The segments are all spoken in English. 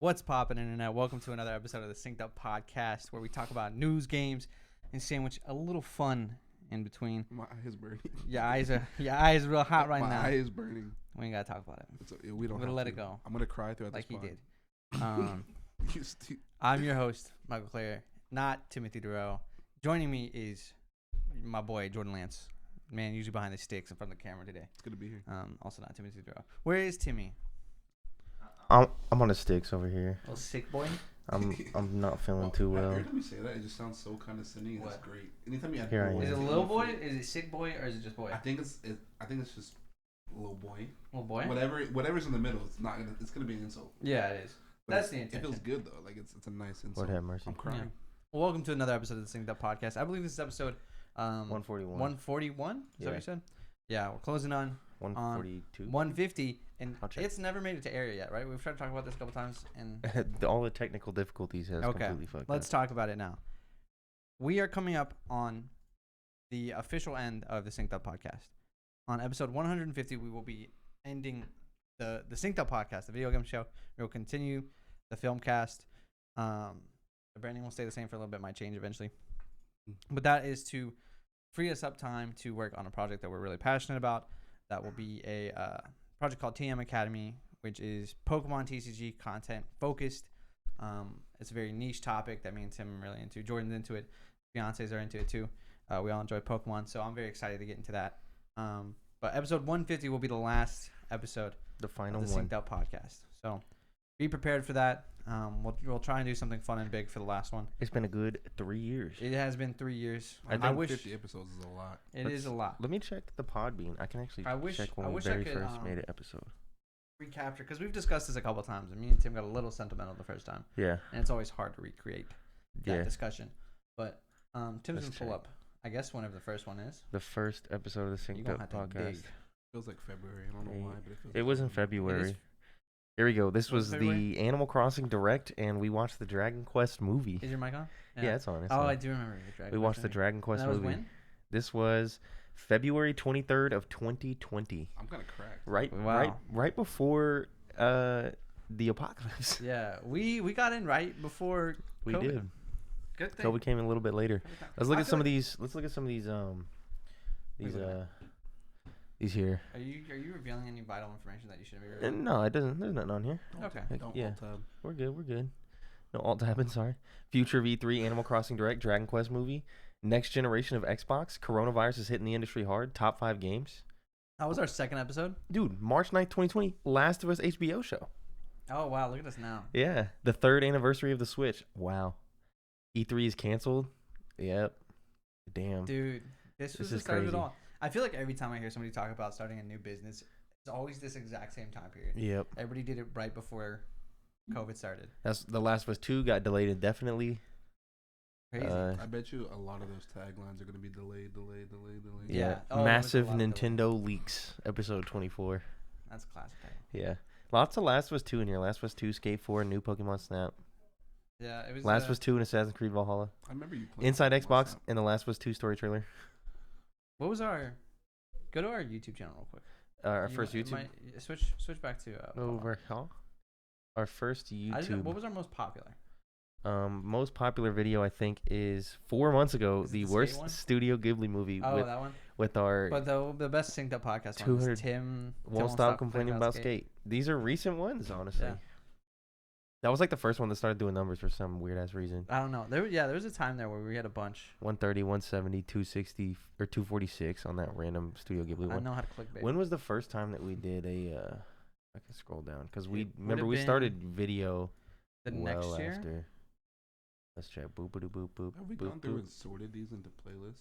What's poppin', internet? Welcome to another episode of the Synced Up Podcast, where we talk about news, games, and sandwich a little fun in between. My eye is burning. Your eyes are real hot right now. My eye is burning. We ain't gotta talk about it. We don't. We're gonna let to. it go. I'm gonna cry throughout like this he pod. did. I'm your host, Michael Clare, not Timothy Durrell. Joining me is my boy Jordan Lance, man, usually behind the sticks in front of the camera today. It's good to be here. Also not Timothy Durrell. Where is Timmy? I'm on the sticks over here. Little sick boy. I'm not feeling too well. Every time you say that, it just sounds so condescending. And it's great. Anytime you add Here I boy, Is it little boy? Is it sick boy? Or is it just boy? I think it's just little boy. Little boy. Whatever's in the middle, it's gonna be an insult. Yeah, it is. But That's the intention. It feels good though. Like it's a nice insult. Lord have mercy. I'm crying. Yeah. Well, welcome to another episode of the Synced Up Podcast. I believe this is episode 141. 141? Is that what you said? Yeah, we're closing on 142. 150, and I'll check. it's never made it to air yet, right? We've tried to talk about this a couple times, and All the technical difficulties has completely fucked let's up. talk about it now. We are coming up on the official end of the Synced Up Podcast. On episode 150, we will be ending the Synced Up Podcast, the video game show. We will continue the film cast. The branding will stay the same for a little bit, might change eventually. But that is to free us up time to work on a project that we're really passionate about. That will be a project called TM Academy, which is Pokemon TCG content focused. It's a very niche topic that me and Tim are really into. Jordan's into it. Fiancés are into it too. We all enjoy Pokemon, so I'm very excited to get into that. But episode 150 will be the last episode The final of the one. Synced Up Podcast. So be prepared for that. We'll try and do something fun and big for the last one. It's been a good 3 years. It has been 3 years. I wish 50 episodes is a lot. it is a lot. Let me check the Podbean. I can actually check when we very first made an episode. Recapture, because we've discussed this a couple times, and me and Tim got a little sentimental the first time, Yeah. and it's always hard to recreate that Yeah. discussion. But Tim's Let's gonna pull check. up, I guess, whenever the first one is. The first episode of the You Synced gonna Up have to podcast. dig. Feels like February. I don't know why, but it feels. It was in February. It is- Here we go. This Was was it the February? Animal Crossing Direct, and we watched the Dragon Quest movie. Is your mic on? Yeah, it's on. It's Oh, on. I do remember the Dragon We Quest watched the movie. Dragon Quest And that was movie. when? This was February 23rd of 2020. I'm kind of cracked. Right before the apocalypse. Yeah, we got in right before We COVID. did. Good thing. COVID came in a little bit later. Let's look I at feel some like- of these. Let's look at some of these these here. Are you revealing any vital information that you shouldn't be revealing? No, it doesn't. There's nothing on here. Okay. Don't Yeah. alt-tab. We're good. No alt tabbing. Sorry. Future V3 Animal Crossing Direct Dragon Quest movie. Next generation of Xbox. Coronavirus is hitting the industry hard. Top 5 games. That was our second episode. Dude, March 9th, 2020. Last of Us HBO show. Oh wow, look at us now. Yeah. The 3rd anniversary of the Switch. Wow. E3 is canceled. Yep. Damn. Dude, this was This the is start of it crazy. all. I feel like every time I hear somebody talk about starting a new business, it's always this exact same time period. Yep. Everybody did it right before COVID started. That's The Last of Us 2 got delayed indefinitely. Crazy. I bet you a lot of those taglines are gonna be delayed. Yeah. Yeah. Oh, there was a Massive lot of Nintendo leaks. Episode 24. That's a classic title. Yeah. Lots of Last of Us 2 in here. Last of Us 2, Skate 4, New Pokemon Snap. Yeah, it was. Last of Us 2 and Assassin's Creed Valhalla. I remember you playing Inside Pokemon Xbox Snap. and the Last of Us 2 story trailer. What was our? Go to our YouTube channel real quick. Our You first might- YouTube. might- switch back to. Over here. Our first I just know- what YouTube. was our most popular? Most popular video, I think, is 4 months ago. Is it The the skate worst one? Studio Ghibli movie Oh, that one. with our But the best synced up podcast one 200 was Tim. Won't Stop Complaining About Skate. These are recent ones, honestly. Yeah. That was like the first one that started doing numbers for some weird ass reason. I don't know. There was a time there where we had a bunch. 130, 170, 260, or 246 on that random Studio Ghibli I one. know how to click bait. When was the first time that we did a? I can scroll down because It we would remember have we been started video the well next year? after. Let's check. Boop boop boop boop. Have we boop, gone through boop. and sorted these into playlists?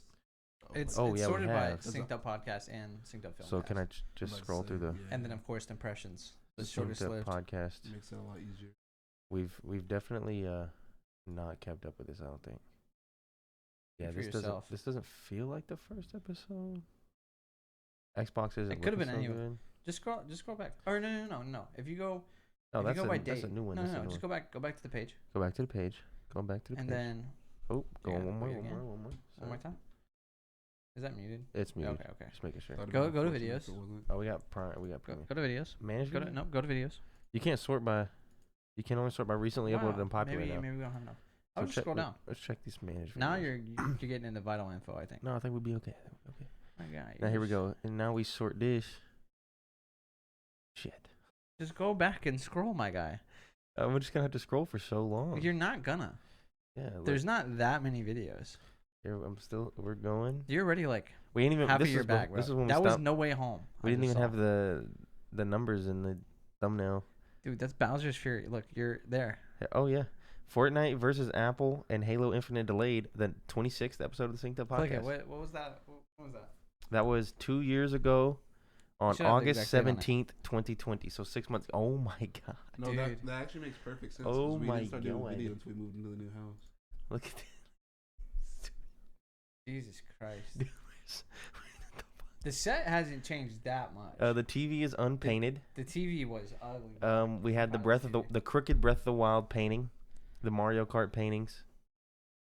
It's Oh, yeah, we sorted by have. synced up podcast and synced up film. So can I cast. just Let's scroll say, through the yeah. And then of course impressions, the shortest Synced Up lived. podcast? Makes it a lot easier. We've definitely not kept up with this. I don't think. Yeah, Good for this yourself. doesn't feel like the first episode. Xbox isn't. It could have looking been so anyway. good. Just scroll back. Or no. If you go, Oh, if that's you go by date. that's a new one. No, that's a no, new just one. go back to the page, Go back to the page. Go back to the and page. then Oh, go Yeah, on one more, wait one again. more, one more. one more time. Is that muted? It's muted. Okay. Just making sure. That'd Go- be go to unfortunate if videos. it wasn't. Oh, we got Prime. We got Go Premium. to videos. Manage. Go to videos. You can't sort by. You can only sort by recently uploaded and popular maybe now. maybe we don't have enough. So I'll just scroll down. Let's check these managed Now videos. you're getting into vital info, I think. No, I think we'll be okay. Okay. My God, Now here we go. And now we sort this. Shit. Just go back and scroll, my guy. We're just gonna have to scroll for so long. You're not gonna. Yeah. There's not that many videos. Here, we're going. You're already like We ain't even half this of your is back, when, bro. this is when we That was stopped. No Way Home. We I didn't just even have saw. the numbers in the thumbnail. Dude, that's Bowser's Fury. Look, you're there. Oh yeah. Fortnite versus Apple and Halo Infinite delayed. The 26th episode of the Synced Up Click podcast. it. What was that? What was that? That was 2 years ago, on should have the August exact date on it. 17th, 2020. So 6 months. Oh my god. No, Dude. that actually makes perfect sense. Oh 'cause we my didn't start doing God. video until we moved into the new house. Look at Jesus Christ. this. The set hasn't changed that much. The TV is unpainted. The TV was ugly. We had the crooked Breath of the Wild painting, the Mario Kart paintings.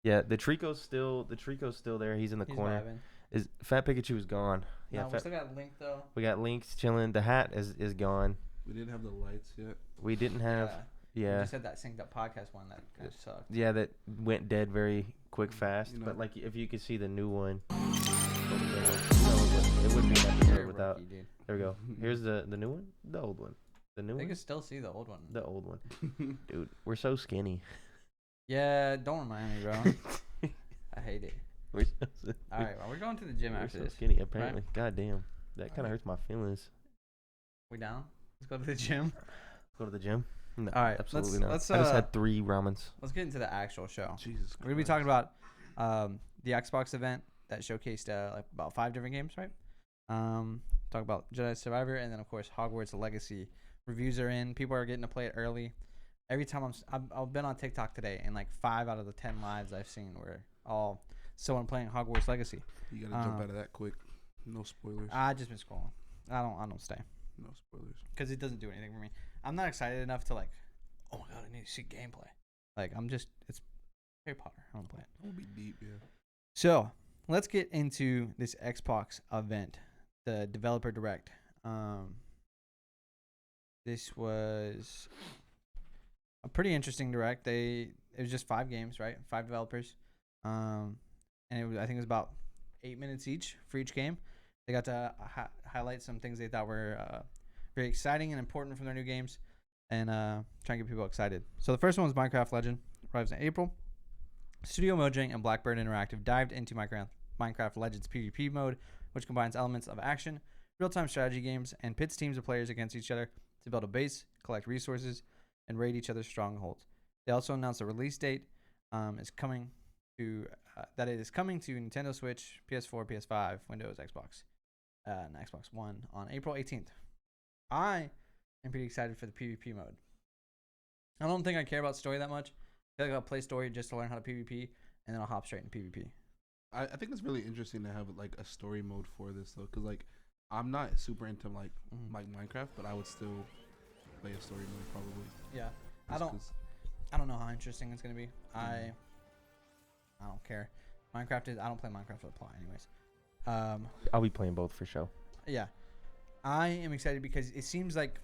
Yeah, the Trico's still there. He's in the He's corner. vibing. Is Fat Pikachu is gone. Yeah, No, we still got Link though. we got Link's chilling. The hat is gone. We didn't have the lights yet. We didn't have. We Yeah. just had that Synced Up podcast one that kind of sucked. Yeah, that went dead very quick, fast. You know. But like, if you could see the new one, it wouldn't be an episode You're a without. rookie, dude. There we go. Here's the new one, the old one, the new They one, can still see the old one. the old one. Dude, we're so skinny. Yeah, don't remind me, bro. I hate it. We're so, All right, well, we're going to the gym we're after so this. skinny. Apparently, god damn, that kind Alright. of hurts my feelings. We down? Let's go to the gym. Go to the gym. No, All right, absolutely let's not. I just had 3 ramens. Let's get into the actual show. Jesus. We're gonna be talking about the Xbox event that showcased like about 5 different games, right? Talk about Jedi Survivor, and then of course Hogwarts Legacy. Reviews are in. People are getting to play it early. Every time I've been on TikTok today, and like 5 out of the 10 lives I've seen were all someone playing Hogwarts Legacy. You gotta jump out of that quick. No spoilers. I just been scrolling. I don't stay No spoilers. because it doesn't do anything for me. I'm not excited enough to like. Oh my god, I need to see gameplay. Like it's Harry Potter. I don't play it. That would be deep, yeah. So let's get into this Xbox event, the developer direct. This was a pretty interesting direct. It was just 5 games, right? 5 developers, and I think it was about 8 minutes each for each game. They got to highlight some things they thought were very exciting and important from their new games, and try and get people excited. So the first one was Minecraft Legend, arrives in April. Studio Mojang and Blackbird Interactive dived into Minecraft Legends PvP mode, which combines elements of action, real-time strategy games, and pits teams of players against each other to build a base, collect resources, and raid each other's strongholds. They also announced a release date is coming to that it is coming to Nintendo Switch, PS4, PS5, Windows, Xbox, and Xbox One on April 18th. I am pretty excited for the PvP mode. I don't think I care about story that much. I feel like I'll play story just to learn how to PvP, and then I'll hop straight into PvP. I think it's really interesting to have like a story mode for this though, because like I'm not super into like Minecraft, but I would still play a story mode probably. Yeah, I don't know how interesting it's gonna be. I don't care. I don't play Minecraft for the plot, anyways. I'll be playing both for show. Yeah, I am excited because it seems like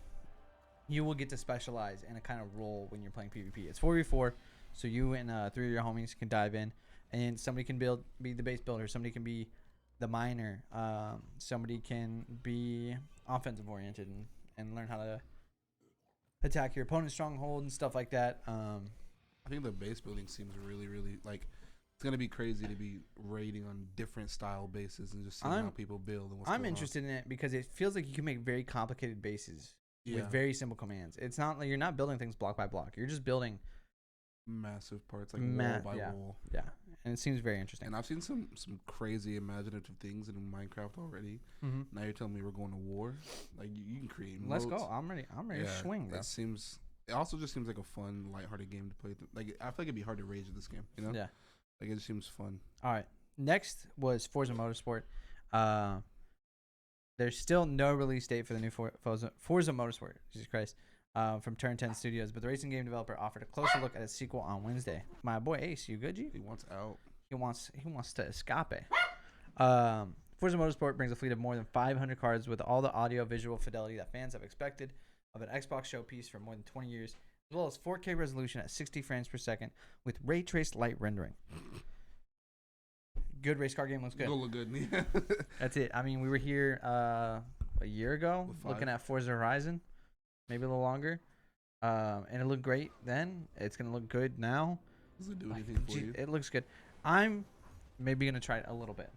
you will get to specialize in a kind of role when you're playing PvP. It's 4v4, so you and 3 of your homies can dive in, and somebody can be the base builder, somebody can be the miner, somebody can be offensive oriented and learn how to attack your opponent's stronghold and stuff like that. I think the base building seems really, really like it's gonna be crazy to be raiding on different style bases and just seeing how people build. And what's I'm going interested in it because it feels like you can make very complicated bases with Yeah. very simple commands. It's not like you're not building things block by block. You're just building massive parts like wall by wall. Yeah, and it seems very interesting. And I've seen some crazy imaginative things in Minecraft already. Mm-hmm. Now you're telling me we're going to war? Like you can create. Let's moats. go. I'm ready. To swing, bro. It also just seems like a fun, lighthearted game to play. Like I feel like it'd be hard to rage at this game. You know? Yeah. Like it just seems fun. All right. Next was Forza Motorsport. There's still no release date for the new Forza Motorsport. Jesus Christ. From Turn 10 Studios, but the racing game developer offered a closer look at its sequel on Wednesday. My boy Ace, you good, G? He wants out. He wants to escape. Forza Motorsport brings a fleet of more than 500 cars with all the audio-visual fidelity that fans have expected of an Xbox showpiece for more than 20 years. as well as 4K resolution at 60 frames per second with ray traced light rendering. Good race car game. Looks good. It'll look good. Yeah. That's it. I mean, we were here a year ago With looking 5. at Forza Horizon, maybe a little longer, and it looked great then. It's gonna look good now. Does it do Like, anything for you? it looks good. I'm maybe gonna try it a little bit.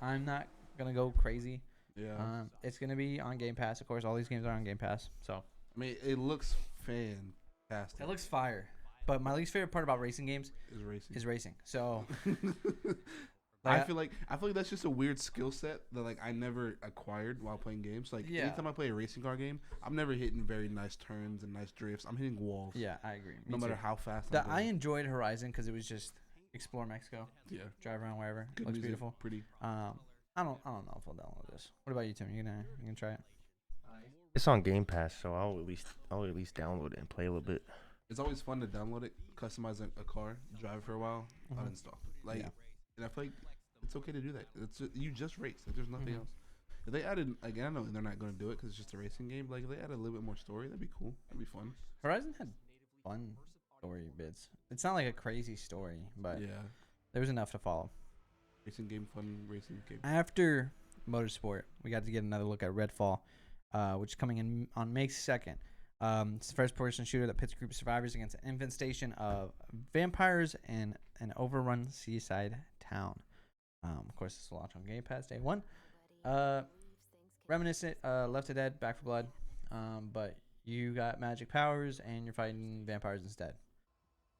I'm not gonna go crazy. Yeah. It's gonna be on Game Pass, of course. All these games are on Game Pass, so I mean, it looks fantastic. it looks fire. But my least favorite part about racing games Is racing. is racing. So I feel like that's just a weird skill set that like I never acquired while playing games. Like Yeah. anytime I play a racing car game, I'm never hitting very nice turns and nice drifts. I'm hitting walls. yeah, I agree. No Me matter too. how fast. I I'm going. enjoyed Horizon because it was just explore Mexico, Yeah. drive around wherever. Good Looks music, beautiful. Pretty. I don't know if I'll download this. What about you, Tim? You gonna try it? It's on Game Pass, so I'll at least download it and play a little bit. It's always fun to download it, customize a car, drive it for a while, Mhm. uninstall. Like, Yeah. and I feel like it's okay to do that. You just race. Like, there's nothing Mhm. else. If they added, like, I know they're not going to do it because it's just a racing game. But like, if they added a little bit more story, that'd be cool. That'd be fun. Horizon had fun story bits. It's not like a crazy story, but Yeah. there was enough to follow. Racing game, fun racing game. After Motorsport, we got to get another look at Redfall, which is coming in on May 2nd. It's the first-person shooter that pits a group of survivors against an infestation of vampires in an overrun seaside town. Of course, this will launch on Game Pass day 1. Reminiscent, Left 4 Dead, Back 4 Blood, but you got magic powers and you're fighting vampires instead.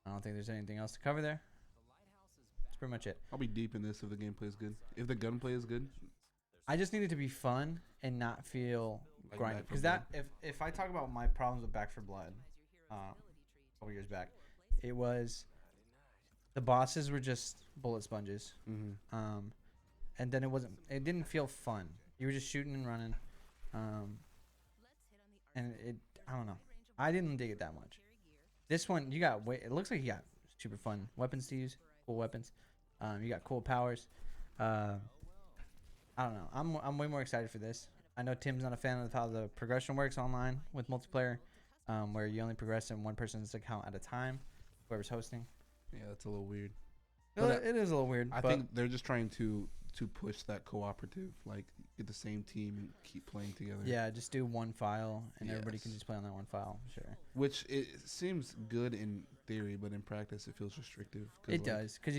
I don't think there's anything else to cover there. That's pretty much it. I'll be deep in this if the gameplay is good. If the gunplay is good, I just need it to be fun and not feel Like grinded. Back 4 Because that, if I talk about my problems with Back 4 Blood, a couple years back, it was the bosses were just bullet sponges. And then it didn't feel fun. You were just shooting and running, and I don't know. I didn't dig it that much. This one, it looks like you got super fun weapons to use, cool weapons. You got cool powers. I don't know. I'm way more excited for this. I know Tim's not a fan of how the progression works online with multiplayer, where you only progress in one person's account at a time, whoever's hosting. yeah, that's a little weird. It is a little weird. I but think they're just trying to push that cooperative, like get the same team and keep playing together. yeah, just do one file and everybody can Yes. just play on that one file. Sure. Which it seems good in theory, but in practice it feels restrictive. It does, because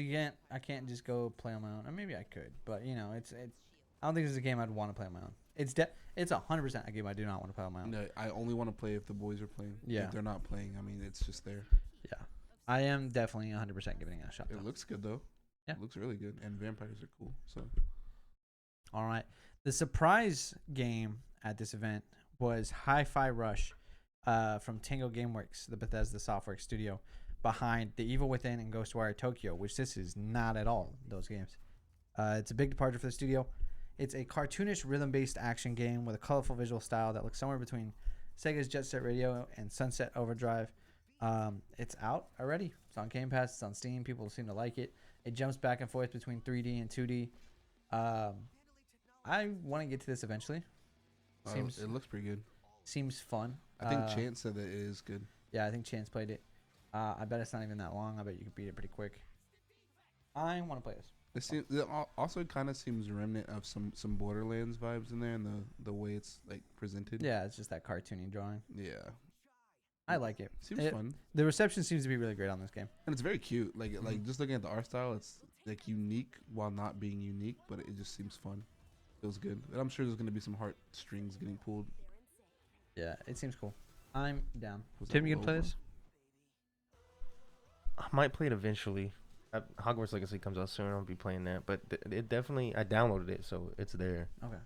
I can't just go play on my own. Or maybe I could, but it's. I don't think this is a game I'd want to play on my own. It's 100% a game I do not want to play on my own. No, I only want to play if the boys are playing. Yeah. If they're not playing, I mean, it's just there. Yeah, I am definitely 100% giving it a shot. It Though. looks good though. Yeah. It looks really good, and vampires are cool. So All right, the surprise game at this event was Hi-Fi Rush, from Tango GameWorks, the Bethesda Softworks studio behind The Evil Within and Ghostwire Tokyo, which this is not at all those games. It's a big departure for the studio. It's a cartoonish rhythm-based action game with a colorful visual style that looks somewhere between Sega's Jet Set Radio and Sunset Overdrive. It's out already. It's on Game Pass. It's on Steam. People seem to like it. It jumps back and forth between 3D and 2D. I want to get to this eventually. it looks pretty good. Seems fun. I think Chance said that it is good. Yeah, I think Chance played it. I bet it's not even that long. I bet you could beat it pretty quick. I want to play this. It also kind of seems remnant of some Borderlands vibes in there, and the way it's like presented. Yeah, it's just that cartoony drawing. Yeah. I like it. Seems fun, The reception seems to be really great on this game. and it's very cute. Like just looking at the art style, it's like unique while not being unique, but it just seems fun. Feels good, and I'm sure there's gonna be some heartstrings getting pulled. Yeah, it seems cool. I'm down. Was Tim, that you gonna play logo? this? I might play it eventually. Hogwarts Legacy comes out soon. I'll be playing that. But it definitely, I downloaded it, so it's there. Okay.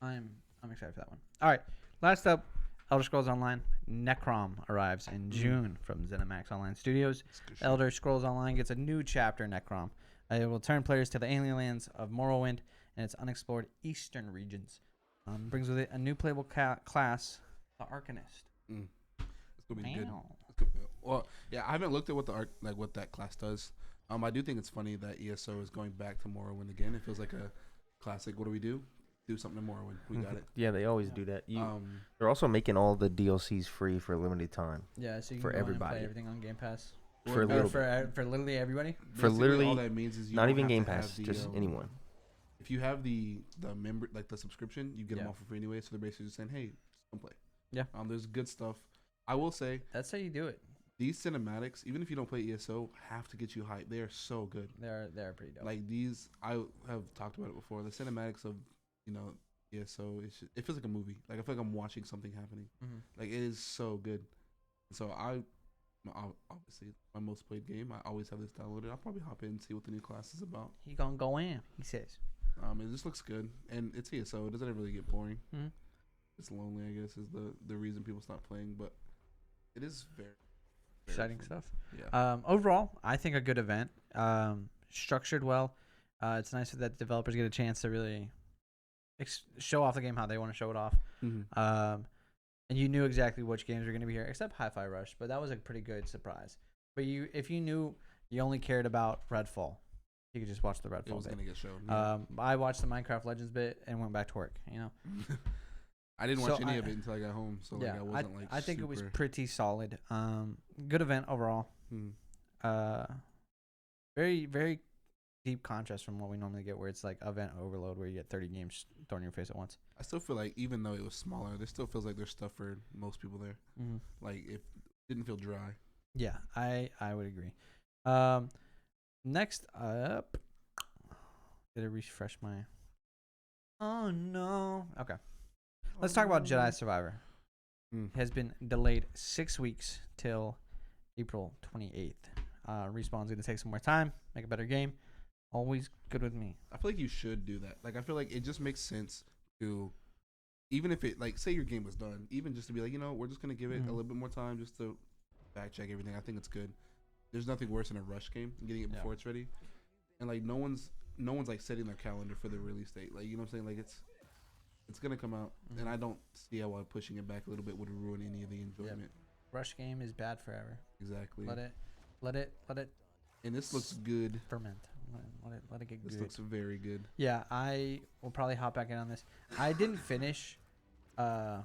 I'm excited for that one. All right. Last up, Elder Scrolls Online Necrom arrives in June from ZeniMax Online Studios. It's good shit. Elder Scrolls Online gets a new chapter, Necrom. It will turn players to the alien lands of Morrowind and its unexplored eastern regions. Brings with it a new playable class, the Arcanist. It's gonna be good. Wow. Well, yeah, I haven't looked at what that class does. I do think it's funny that ESO is going back to Morrowind again. It feels like a classic. What do we do? do something to Morrowind. We got it. Yeah, they always do that. Um, They're also making all the DLCs free for a limited time. Yeah, so you can For go in and everybody. play everything on Game Pass. For a well, little For literally everybody. For basically literally all that means is you Not don't even have to Game have Pass, the, just anyone. If you have the member like the subscription, you get them Yeah. all for free anyway. So they're basically just saying, hey, just come play. Yeah. There's good stuff. I will say That's how you do it. these cinematics, even if you don't play ESO, have to get you hyped. They are so good. They're pretty dope. Like these, I have talked about it before. The cinematics of ESO, it feels like a movie. Like I feel like I'm watching something happening. Mhm. Like it is so good. So obviously my most played game. I always have this downloaded. I'll probably hop in and see what the new class is about. He gonna go in, he says. It just looks good, and it's ESO. It doesn't really get boring. Mhm. It's lonely, I guess, is the reason people stop playing. But it is very Exciting fun. stuff. Yeah. Overall, I think a good event. Structured well. It's nice that developers get a chance to really show off the game how they want to show it off. Mhm. And you knew exactly which games were going to be here, except Hi-Fi Rush, but that was a pretty good surprise. But if you knew you only cared about Redfall, you could just watch the It Redfall was bit. gonna get shown. Yeah. I watched the Minecraft Legends bit and went back to work. I didn't watch so any I- of it until I got home, so like Yeah, I wasn't like. I think it was super- pretty solid. Good event overall. Hmm. Very, very deep contrast from what we normally get, where it's like event overload, where you get 30 games thrown in your face at once. I still feel like even though it was smaller, there still feels like there's stuff for most people there. Mm-hmm. Like it didn't feel dry. Yeah, I would agree. Next up, did I refresh my? Oh no. Okay, let's talk about Jedi Survivor. Hmm. It has been delayed 6 weeks till April 28th. Respawn's gonna take some more time, make a better game. Always good with me. I feel like you should do that. Like I feel like it just makes sense to, even if it like say your game was done, even just to be like we're just gonna give it a little bit more time just to back check everything. I think it's good. There's nothing worse than a rush game and getting it before it's ready, and like no one's like setting their calendar for the release date. Like you know what I'm saying? Like it's gonna come out, and I don't see how pushing it back a little bit would ruin any of the enjoyment. Rush game is bad forever. Exactly. Let it And this looks good. ferment. Let it get This good. looks very good. Yeah, I will probably hop back in on this. I didn't finish OG.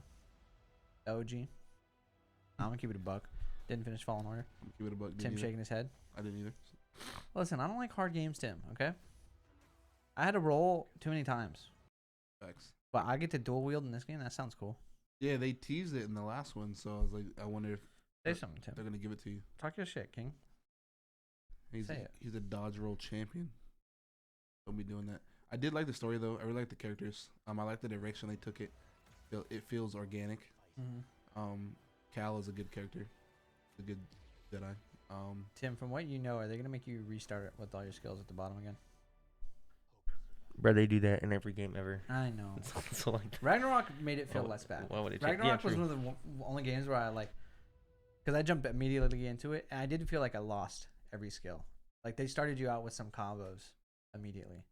I'm gonna keep it a buck. Didn't finish Fallen Order. Give it a buck. Tim shaking his head. I didn't either. Listen, I don't like hard games, Tim. Okay. I had to roll too many times, Facts. but I get to dual wield in this game. That sounds cool. Yeah, they teased it in the last one, so I was like, I wonder if Say something, Tim. they're gonna give it to you. Talk your shit, King. Say it. He's a dodge roll champion. Don't be doing that. I did like the story though. I really like the characters. I like the direction they took it. It feels organic. Mm-hmm. Cal is a good character. A good Jedi. Tim, from what you know, are they gonna make you restart it with all your skills at the bottom again? Bro, they do that in every game ever. I know. So like, Ragnarok made it feel less bad. why would it change? Ragnarok Yeah, was true. one of the only games where I because I jumped immediately into it, and I didn't feel like I lost every skill. Like they started you out with some combos immediately.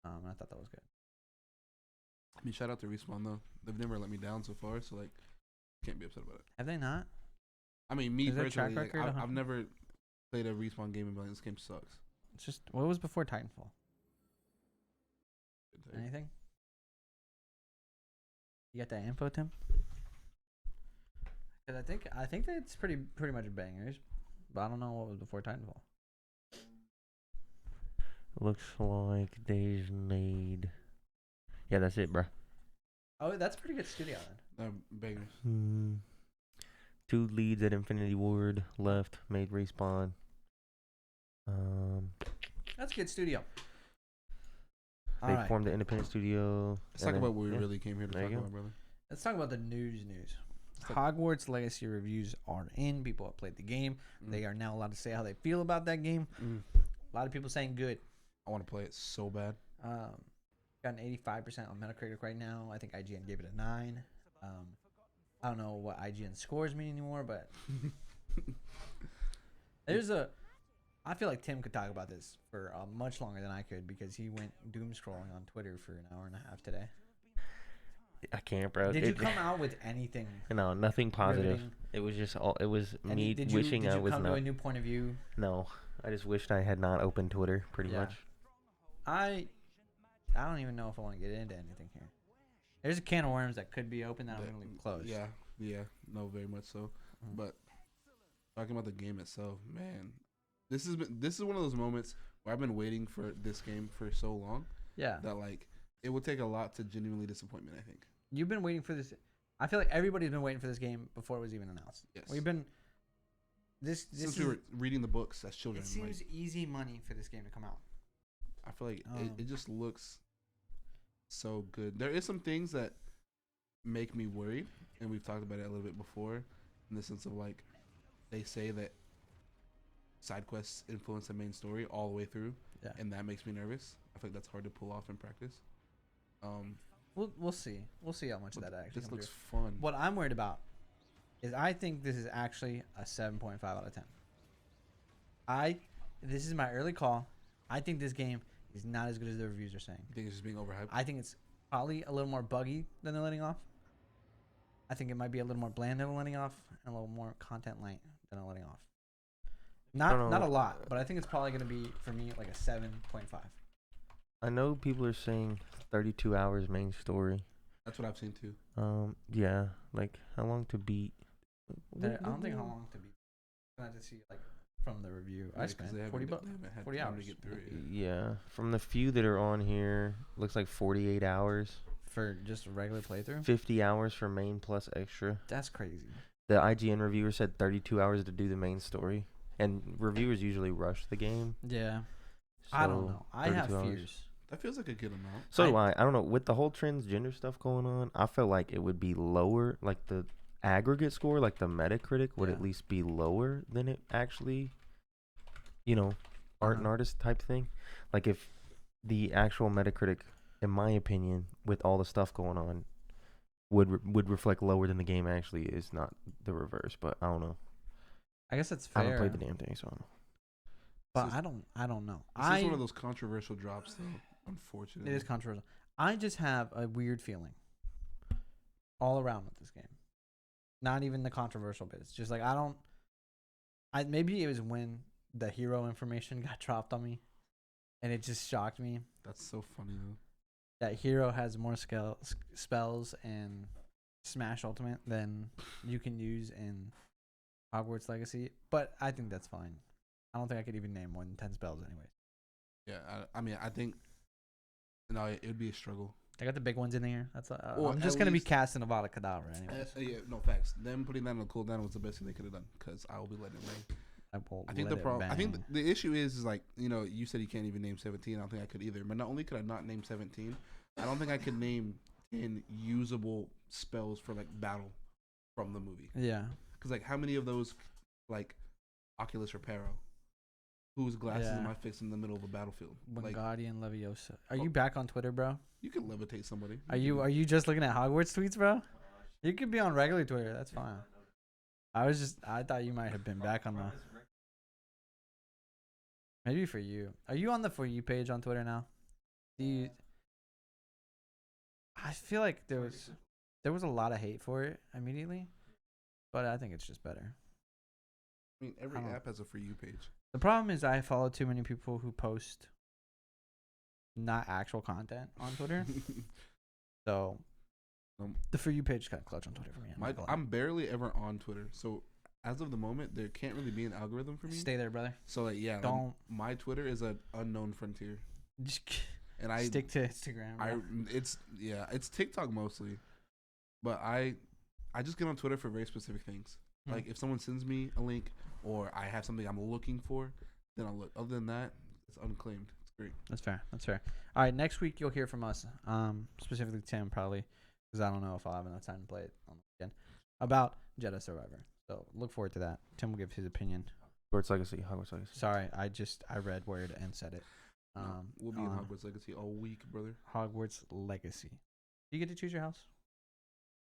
I thought that was good. I mean, shout out to Respawn though. They've never let me down so far, so like, can't be upset about it. Have they not? I mean, me Is there a track personally, like, record on- I've never played a Respawn game and been like, this game sucks. It's just what was before Titanfall? Anything? You got that info, Tim? Cause I think that it's pretty much bangers, but I don't know what was before Titanfall. Looks like they've made. Yeah, that's it, bro. Oh, that's a pretty good studio then. Bangers. 2 leads at Infinity Ward left. Made Respawn. That's a good studio. They Alright, formed the independent studio. Let's talk about what we really came here to There talk you go. about, brother. let's talk about the news. talk- Hogwarts Legacy reviews are in. People have played the game. They are now allowed to say how they feel about that game. A lot of people saying good. I want to play it so bad. Got an 85% on Metacritic right now. I think IGN gave it a 9. I don't know what IGN scores mean anymore, but I feel like Tim could talk about this for much longer than I could because he went doom scrolling on Twitter for an hour and a half today. I can't, bro. Did you come out with anything? No, nothing positive. riveting? It was just all. It was me Did wishing you I was come not. to a new point of view? No, I just wished I had not opened Twitter. Pretty Yeah. much. I don't even know if I want to get into anything here. There's a can of worms that could be open that I'm That- gonna leave closed. Yeah, no, very much so. Mhm. But talking about the game itself, man, this is one of those moments where I've been waiting for this game for so long Yeah. that like it would take a lot to genuinely disappoint me. I think. You've been waiting for this. I feel like everybody's been waiting for this game before it was even announced. Yes. We've been. This Since is, we were reading the books as children, it seems easy money for this game to come out. I feel like Um, it just looks so good. There is some things that make me worried, and we've talked about it a little bit before, in the sense of like they say that side quests influence the main story all the way through, Yeah. and that makes me nervous. I feel like that's hard to pull off in practice. We'll see. We'll see how much of that actually This comes looks through. fun. What I'm worried about is I think this is actually a 7.5 out of 10. This is my early call. I think this game is not as good as the reviews are saying. You think it's just being overhyped? I think it's probably a little more buggy than they're letting off. I think it might be a little more bland than they're letting off, and a little more content light than they're letting off. Not a lot, but I think it's probably gonna be for me like a 7.5. I know people are saying 32 hours main story. That's what I've seen too. Yeah, like how long to beat? I don't think how long to beat. I just see like from the review. I Yeah, 'cause spent they haven't- $40. they haven't had 40 time to hours. get through it yet. Yeah, from the few that are on here, looks like 48 hours, For just a regular playthrough? 50 hours for main plus extra. That's crazy. The IGN reviewer said 32 hours to do the main story, and reviewers usually rush the game. Yeah. I don't so know. I have 32 hours. fears. That feels like a good amount. So do I. I don't know. With the whole transgender stuff going on, I felt like it would be lower. Like the aggregate score, like the Metacritic, would Yeah. at least be lower than it actually, art and artist type thing. Like if the actual Metacritic, in my opinion, with all the stuff going on, would reflect lower than the game actually is, not the reverse. But I don't know. I guess that's I fair. haven't played the damn thing, so I don't know. But This is- I don't know. This is one of those controversial drops, though. Unfortunately, It is controversial. I just have a weird feeling all around with this game. Not even the controversial bits. Just like maybe it was when the hero information got dropped on me, and it just shocked me That's so funny though. that hero has more spells and Smash Ultimate than you can use in Hogwarts Legacy. But I think that's fine. I don't think I could even name more than 10 spells anyway. Yeah, I mean, I think no, it would be a struggle. I got the big ones in there. That's Well, I'm just at gonna be least- casting Avada Kedavra anyways. Yeah, no facts. Them putting that on the cooldown was the best thing they could have done, because I will be letting it rain. I think the problem. I think the issue is like, you said you can't even name 17. I don't think I could either. But not only could I not name 17, I don't think I could name 10 usable spells for like battle from the movie. Yeah. Because like, how many of those, like Oculus Reparo, whose glasses am I fixing in the middle of a battlefield? Like, Wingardium Leviosa. Are you back on Twitter, bro? you can levitate somebody. Are you just looking at Hogwarts tweets, bro? You could be on regular Twitter. That's fine. I thought you might have been back on the. Maybe for you. Are you on the For You page on Twitter now? I feel like there was a lot of hate for it immediately, but I think it's just better. I mean, every I don't- app has a For You page. The problem is I follow too many people who post not actual content on Twitter. So the For You page is kind of clutch on Twitter for me. I'm barely ever on Twitter, so as of the moment, there can't really be an algorithm for me. Stay there, brother. So like, yeah, Don't my Twitter is an unknown frontier, just and I stick to Instagram. Bro. it's TikTok mostly, but I just get on Twitter for very specific things. Like if someone sends me a link or I have something I'm looking for, then I'll look. Other than that, it's unclaimed. It's great. That's fair. All right, next week you'll hear from us, specifically Tim probably, because I don't know if I'll have enough time to play it on the weekend, about Jedi Survivor. So look forward to that. Tim will give his opinion. Hogwarts Legacy. Sorry, I read word and said it. We'll be in Hogwarts Legacy all week, brother. Hogwarts Legacy. Do you get to choose your house?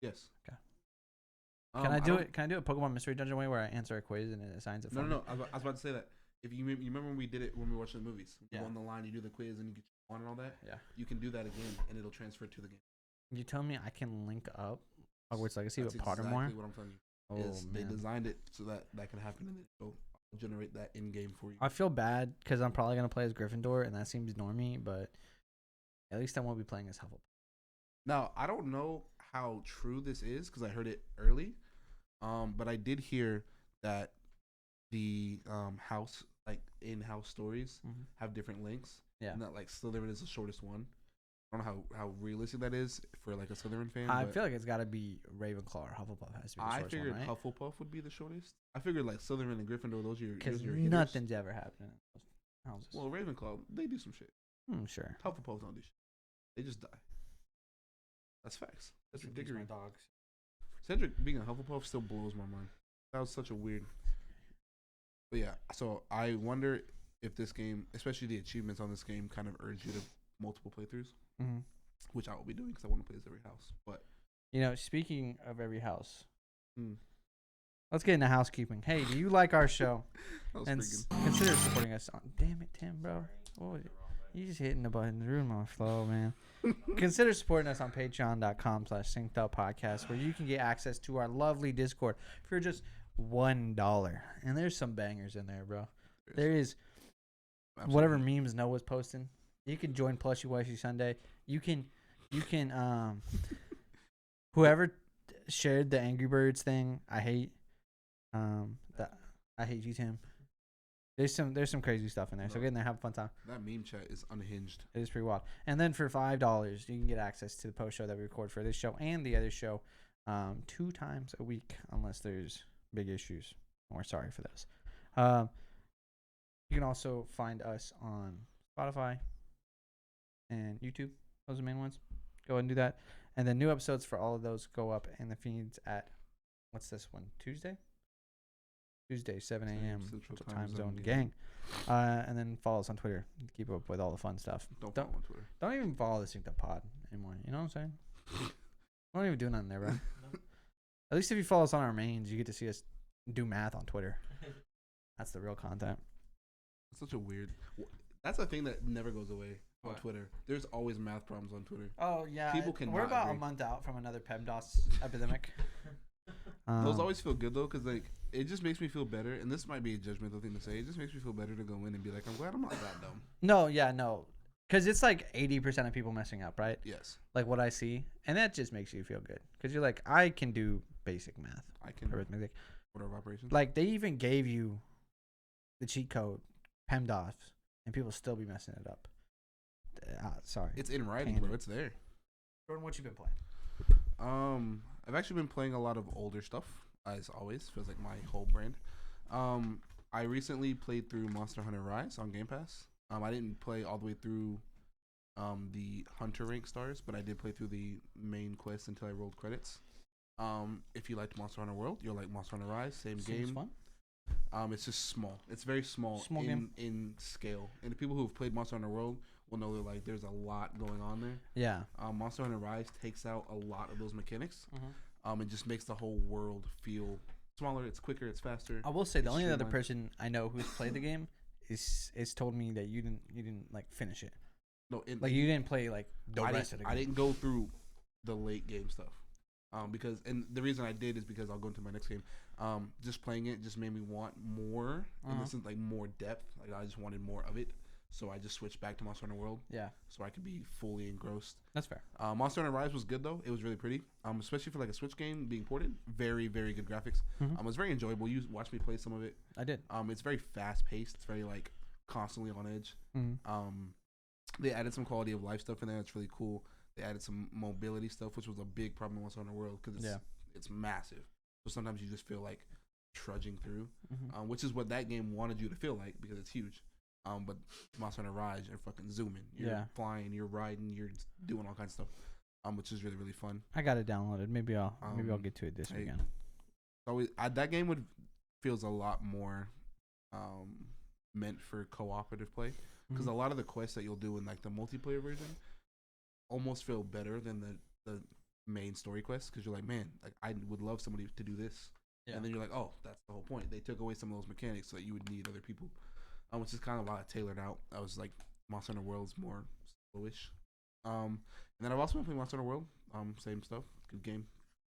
Yes. Okay. Can I do it? Can I do a Pokemon Mystery Dungeon way where I answer a quiz and it assigns it for me? No. I was about to say that. If you remember when we did it when we were watching the movies, you Yeah. go on the line, you do the quiz, and you get on and all that. Yeah. You can do that again, and it'll transfer to the game. You tell me I can link up Hogwarts Legacy That's with Pottermore? exactly what I'm telling you. Oh They man. designed it so that can happen, and it'll generate that in game for you. I feel bad because I'm probably gonna play as Gryffindor, and that seems normy, but at least I won't be playing as Hufflepuff. Now I don't know how true this is because I heard it early, but I did hear that the house like in-house stories have different lengths. Yeah. And that like Slytherin is the shortest one. I don't know how realistic that is for like a Slytherin fan. I but feel like it's got to be Ravenclaw or Hufflepuff has to be the I shortest figured one, right? Hufflepuff would be the shortest. I figured like Slytherin and Gryffindor, those are your Because hitters. nothing's ever happening in those houses. Well, Ravenclaw, they do some shit. Sure. Hufflepuff don't do shit. They just die. That's facts. That's ridiculous. Dogs. Cedric being a Hufflepuff still blows my mind. That was such a weird. But yeah, so I wonder if this game, especially the achievements on this game, kind of urge you to multiple playthroughs, which I will be doing because I want to play this every house. But You know, speaking of every house, Hmm. let's get into housekeeping. Hey, do you like our show? that was And freaking. consider supporting us on. Damn it, Tim, bro. What was it? You just hitting the buttons, ruin my flow, man. Consider supporting us on patreon.com/synceduppodcast, where you can get access to our lovely Discord for just $1. And there's some bangers in there, bro. There is whatever memes Noah's posting. You can join Plushy Wifey Sunday. You can whoever shared the Angry Birds thing, I hate. I hate you, Tim. There's some crazy stuff in there. So get in there, have a fun time. That meme chat is unhinged. It is pretty wild. And then for $5, you can get access to the post show that we record for this show and the other show 2 times a week, unless there's big issues. We're sorry for those. You can also find us on Spotify and YouTube. Those are the main ones. Go ahead and do that. And then new episodes for all of those go up in the feeds at, what's this one, Tuesday, 7 a.m. Central time zone yeah. gang. And then follow us on Twitter. Keep up with all the fun stuff. Don't follow on Twitter. Don't even follow the synceduppod anymore. You know what I'm saying? Don't even do nothing there, bro. At least if you follow us on our mains, you get to see us do math on Twitter. That's the real content. It's such a weird. That's a thing that never goes away on What? Twitter. There's always math problems on Twitter. Oh yeah, People cannot we're about agree. a month out from another PEMDAS epidemic. Those always feel good though, because like it just makes me feel better. And this might be a judgmental thing to say. It just makes me feel better to go in and be like, I'm glad I'm not that dumb. No, because it's like 80% of people messing up, right? Yes, Like what I see, and that just makes you feel good because you're like, I can do basic math, I can. arithmetic. Order of operations. Like they even gave you the cheat code PEMDAS, and people still be messing it up. Sorry. It's in writing, Tangent. bro. It's there. Jordan, what you been playing? I've actually been playing a lot of older stuff, as always. Feels like my whole brand. I recently played through Monster Hunter Rise on Game Pass. I didn't play all the way through the Hunter rank stars, but I did play through the main quest until I rolled credits. If you liked Monster Hunter World, you'll like Monster Hunter Rise. Same Seems game. fun. It's just small. It's very small, Small game. in scale. And the people who have played Monster Hunter World will know that like there's a lot going on there. Yeah. Monster Hunter Rise takes out a lot of those mechanics. Mm-hmm. It just makes the whole world feel smaller. It's quicker. It's faster. I will say the only other streamlined. person I know who's played the game is told me that you didn't like finish it. No, Like you didn't play like the I rest of the game. I didn't go through the late game stuff. Because and the reason I did is because I'll go into my next game. Just playing it just made me want more. In the sense like more depth. Like I just wanted more of it. So I just switched back to Monster Hunter World. Yeah, So I could be fully engrossed. that's fair. Monster Hunter Rise was good though. It was really pretty. Especially for like a Switch game being ported. Very, very good graphics. Mhm. It was very enjoyable. You watched me play some of it. I did. It's very fast paced. It's very like constantly on edge. Mm-hmm. They added some quality of life stuff in there. It's really cool. They added some mobility stuff, which was a big problem in Monster Hunter World because it's massive. So sometimes you just feel like trudging through, Mm-hmm. which is what that game wanted you to feel like because it's huge. But Monster Hunter Rise, you're fucking zooming, you're flying, you're riding, you're doing all kinds of stuff, which is really really fun. I got it downloaded. Maybe I'll get to it this weekend. Always, that game feels a lot more meant for cooperative play because a lot of the quests that you'll do in like the multiplayer version almost feel better than the main story quests because you're like, man, like I would love somebody to do this, and then you're like, oh, that's the whole point. They took away some of those mechanics so that you would need other people, which is kind of why I tailored out. I was like, Monster Hunter World's more slowish. And then I've also been playing Monster Hunter World. Same stuff. Good game.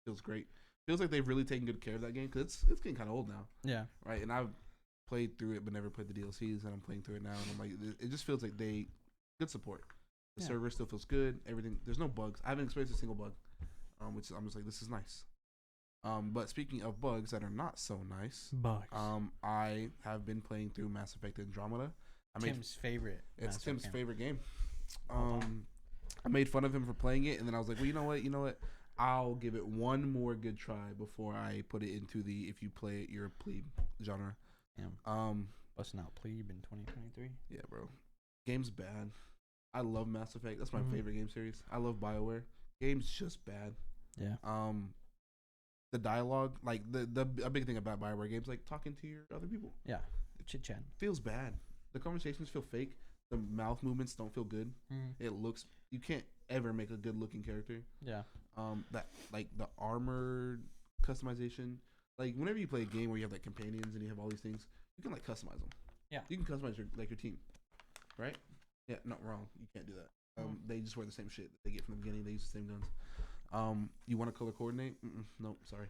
Feels great. Feels like they've really taken good care of that game because it's getting kind of old now. Yeah. Right. And I've played through it but never played the DLCs, and I'm playing through it now, and I'm like, it just feels like good support. The server still feels good. Everything. There's no bugs. I haven't experienced a single bug, which I'm just like, this is nice. But speaking of bugs that are not so nice, I have been playing through Mass Effect Andromeda. Tim's favorite. It's Tim's favorite game. I made fun of him for playing it, and then I was like, well, you know what? I'll give it one more good try before I put it into the if you play it, you're a plebe genre. Yeah. Busting out plebe in 2023. Yeah, bro. Game's bad. I love Mass Effect. That's my favorite game series. I love BioWare. Game's just bad. Yeah. The dialogue, like a big thing about BioWare games, like talking to your other people. Yeah. Chit chat. Feels bad. The conversations feel fake. The mouth movements don't feel good. It looks. You can't ever make a good looking character. Yeah. That like the armor customization. Like whenever you play a game where you have like companions and you have all these things, you can like customize them. Yeah. You can customize your team, right? Yeah. Not wrong. You can't do that. They just wear the same shit that they get from the beginning. They use the same guns. You want to color coordinate? Nope. Sorry.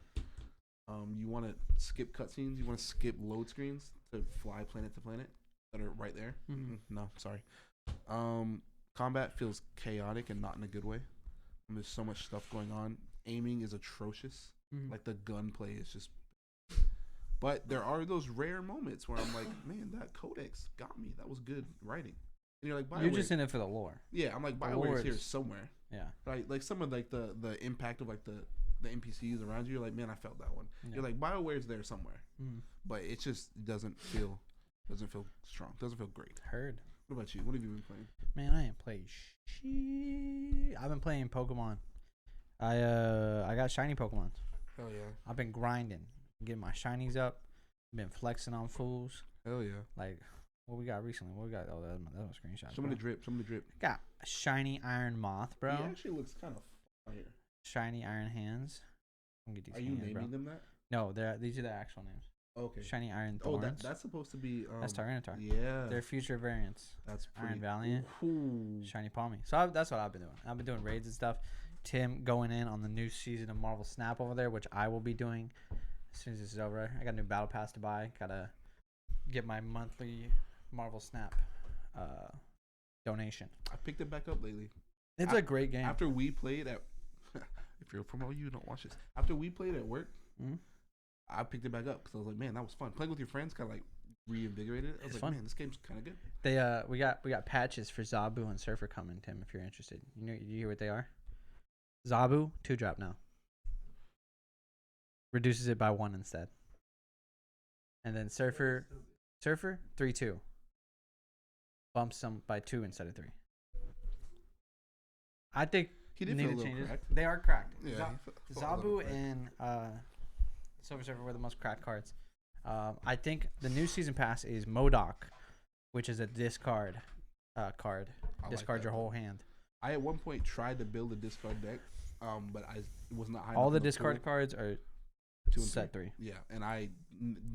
You want to skip cutscenes? You want to skip load screens to fly planet to planet that are right there? No. Sorry. Combat feels chaotic and not in a good way. There's so much stuff going on. Aiming is atrocious. Like the gunplay is just. But there are those rare moments where I'm like, man, that codex got me. That was good writing. And you're like, BioWare. You're just in it for the lore. Yeah, I'm like, BioWare's here somewhere. Yeah. Right? Like some of like the impact of like the NPCs around you. You're like, man, I felt that one. Yeah. You're like, BioWare's there somewhere. But it just doesn't feel strong. Doesn't feel great. Heard. What about you? What have you been playing? Man, I ain't played shit. I've been playing Pokemon. I got shiny Pokemon. Hell yeah. I've been grinding, getting my shinies up. Been flexing on fools. Hell yeah. Like what we got recently. What we got? Oh, that was a screenshot. Show me the drip. Got a shiny Iron Moth, bro. He actually looks kind of fire. Shiny Iron Hands. Are you naming them that? No, these are the actual names. Okay. Shiny Iron Thorns. Oh, that's supposed to be. That's Tyranitar. Yeah. They're future variants. That's pretty. Iron Valiant. Ooh. Shiny Palmy. So that's what I've been doing. I've been doing raids and stuff. Tim going in on the new season of Marvel Snap over there, which I will be doing as soon as this is over. I got a new battle pass to buy. Gotta get my monthly Marvel Snap donation. I picked it back up lately. It's a great game. After we played at, if you're from OU, don't watch this. After we played at work, I picked it back up because I was like, man, that was fun. Playing with your friends kind of like reinvigorated it. I was like, man, this game's kind of good. They we got patches for Zabu and Surfer coming, Tim. If you're interested, you hear what they are. Zabu 2-drop now. Reduces it by 1 instead. And then Surfer 3-2. Bumps them by 2 instead of 3. I think he did feel a little changes. Cracked. They are cracked. Yeah, Zabu and Silver Surfer were the most cracked cards. I think the new season pass is MODOK, which is a discard card. Discard your whole hand. I at one point tried to build a discard deck, but I was not high. All the discard cards are 2 and set 3. Yeah, and I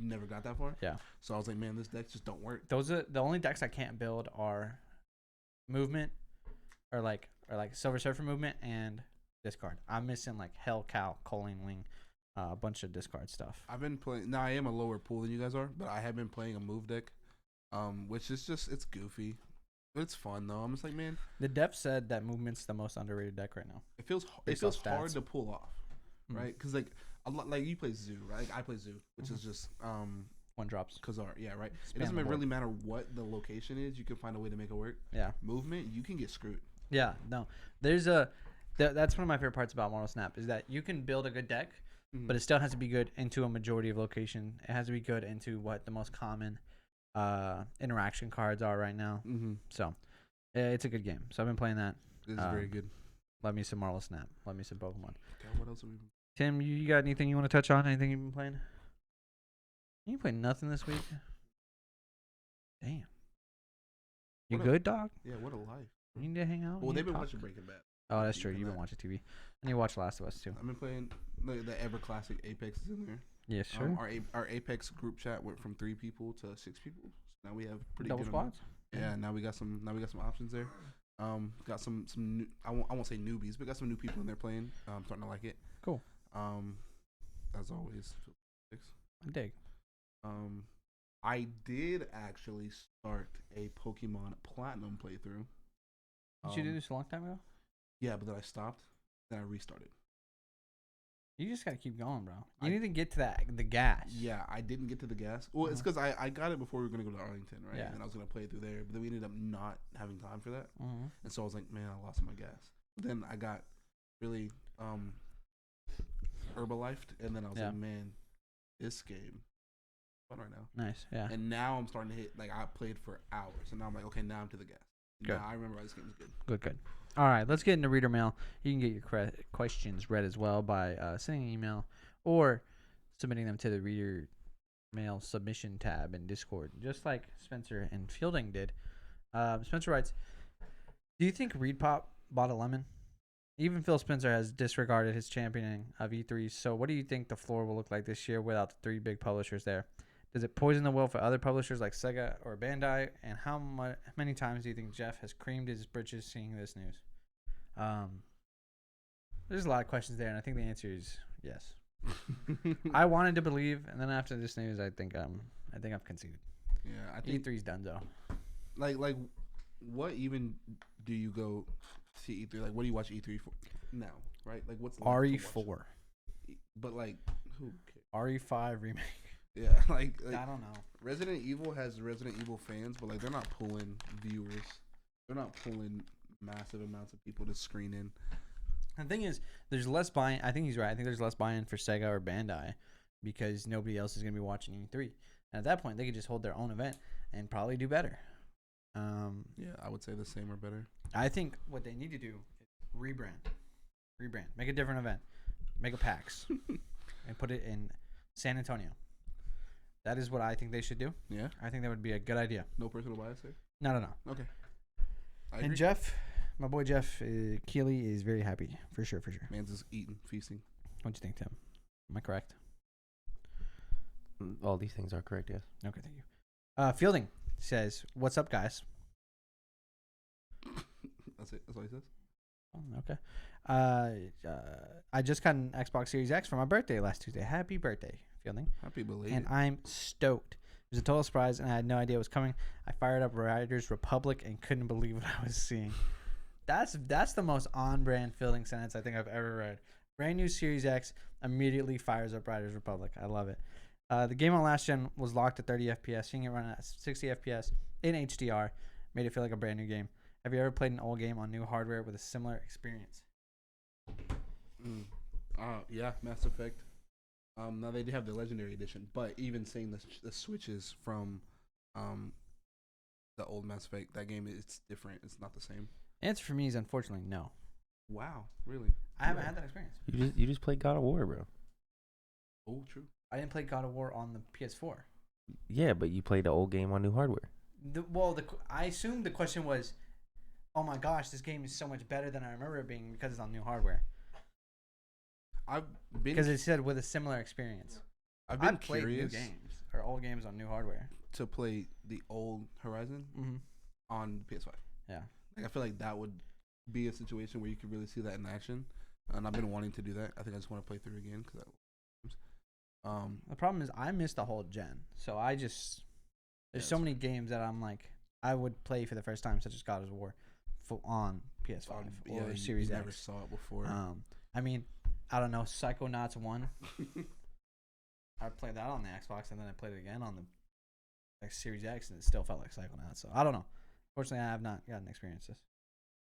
never got that far. Yeah. So I was like, man, this deck just don't work. Those are the only decks I can't build are movement or like Silver Surfer movement and discard. I'm missing like Hell Cow, Culling Wing, a bunch of discard stuff. I've been playing. Now I am a lower pool than you guys are, but I have been playing a move deck, which is just it's goofy. But it's fun though. I'm just like, man. The dev said that movement's the most underrated deck right now. It feels hard to pull off, right? Because like a lot, like you play Zoo, right? Like I play Zoo, which is just 1-drops. Khazar, yeah, right. It doesn't really matter what the location is. You can find a way to make it work. Yeah. Movement, you can get screwed. Yeah. No. There's that's one of my favorite parts about Marvel Snap is that you can build a good deck, but it still has to be good into a majority of location. It has to be good into what the most common interaction cards are right now. So it's a good game. So I've been playing that. This is very good. Love me some Marvel Snap. Love me some Pokemon. God, what else have we been? Tim, you got anything you want to touch on? Anything you've been playing? You ain't playing nothing this week. Damn. You good, dog? Yeah, what a life. You need to hang out. Well, they've been watching Breaking Bad. Oh, that's true. You've been watching TV. And you watch Last of Us too. I've been playing the ever classic Apex is in there. Yeah, sure. Our Apex group chat went from 3 people to 6 people. So now we have pretty double good squads. Yeah, now we got some options there. Got some new, I won't say newbies, but got some new people in there playing. I'm starting to like it. Cool. As always. I dig. I did actually start a Pokemon Platinum playthrough. Did you do this a long time ago? Yeah, but then I stopped. Then I restarted. You just gotta keep going, bro. You need to get to the gas. Yeah, I didn't get to the gas. Well, it's because I got it before we were gonna go to Arlington, right? Yeah. And I was gonna play it through there, but then we ended up not having time for that, Mm-hmm. and so I was like, man, I lost my gas. But then I got really Herbalifed, and then I was like, man, this game fun right now. Nice, yeah. And now I'm starting to hit, like, I played for hours, and now I'm like, okay, now I'm to the gas. Good. Now I remember why this game is good. Good. All right, let's get into reader mail. You can get your questions read as well by sending an email or submitting them to the reader mail submission tab in Discord, just like Spencer and Fielding did. Spencer writes, do you think Reed Pop bought a lemon? Even Phil Spencer has disregarded his championing of E3, so what do you think the floor will look like this year without the three big publishers there? Does it poison the well for other publishers like Sega or Bandai? And how many times do you think Jeff has creamed his britches seeing this news? There's a lot of questions there, and I think the answer is yes. I wanted to believe, and then after this news, I think I've conceded. Yeah, I think E3's done though. Like, what even do you go see E3? Like, what do you watch E3 for now? Right? Like, what's RE4? But like, who cares? RE5 remake. Yeah, like I don't know. Resident Evil has Resident Evil fans, but like they're not pulling viewers. They're not pulling massive amounts of people to screen in. The thing is, there's less buy-in. I think he's right. I think there's less buy-in for Sega or Bandai because nobody else is going to be watching E3. And at that point, they could just hold their own event and probably do better. Yeah, I would say the same or better. I think what they need to do is rebrand. Make a different event. Make a PAX. And put it in San Antonio. That is what I think they should do. Yeah? I think that would be a good idea. No personal bias there? No. Okay. And Jeff, my boy Jeff Keeley is very happy. For sure. Man's just eating, feasting. What'd you think, Tim? Am I correct? All these things are correct, yes. Okay, thank you. Fielding says, what's up, guys? That's it. That's all he says? Oh, okay. I just got an Xbox Series X for my birthday last Tuesday. Happy birthday, Fielding. Happy belated. And I'm stoked. It was a total surprise, and I had no idea it was coming. I fired up Riders Republic and couldn't believe what I was seeing. That's the most on-brand Fielding sentence I think I've ever read. Brand new Series X immediately fires up Riders Republic. I love it. The game on last gen was locked at 30 FPS. Seeing it run at 60 FPS in HDR made it feel like a brand new game. Have you ever played an old game on new hardware with a similar experience? Yeah, Mass Effect. Now they do have the Legendary Edition, but even seeing the switches from the old Mass Effect, that game, it's different. It's not the same. Answer for me is unfortunately no. Wow, really? I haven't had that experience. You just played God of War, bro. Oh, true. I didn't play God of War on the PS4. Yeah, but you played the old game on new hardware. I assumed the question was, oh my gosh, this game is so much better than I remember it being because it's on new hardware. Because it said with a similar experience. I've been played curious new games or old games on new hardware to play the old Horizon on PS5. Yeah, like I feel like that would be a situation where you could really see that in action, and I've been wanting to do that. I think I just want to play through again because the problem is I missed the whole gen, so there's so many games that I'm like I would play for the first time, such as God of War, on PS5 or Series X. Never saw it before. I mean, I don't know, Psychonauts 1. I played that on the Xbox, and then I played it again on the Series X, and it still felt like Psychonauts. So I don't know. Fortunately, I have not gotten experience this.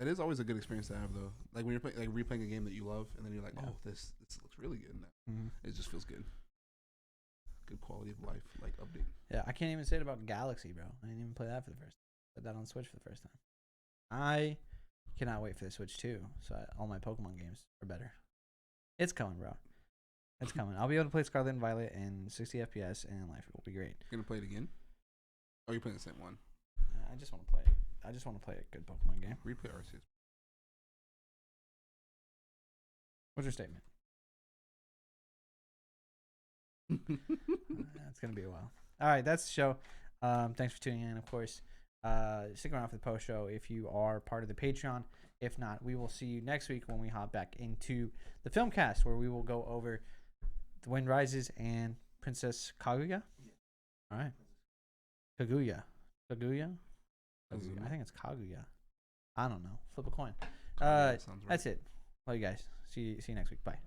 It is always a good experience to have, though. Like when you're replaying a game that you love, and then you're like, "Oh, this looks really good." And it just feels good. Good quality of life, like update. Yeah, I can't even say it about Galaxy, bro. I didn't even play that for the first time. Put that on Switch for the first time. I cannot wait for the Switch too. So all my Pokemon games are better. It's coming, bro. It's coming. I'll be able to play Scarlet and Violet in 60 FPS, and life will be great. You're gonna play it again? Or are you playing the same one? I just want to play. I just want to play a good Pokemon game. Replay Arceus. What's your statement? It's gonna be a while. All right, that's the show. Thanks for tuning in. Of course, stick around for the post show if you are part of the Patreon. If not, we will see you next week when we hop back into the film cast, where we will go over The Wind Rises and Princess Kaguya. All right, Kaguya. I think it's Kaguya. I don't know. Flip a coin. Yeah, that sounds right. That's it. Love you guys. See you next week. Bye.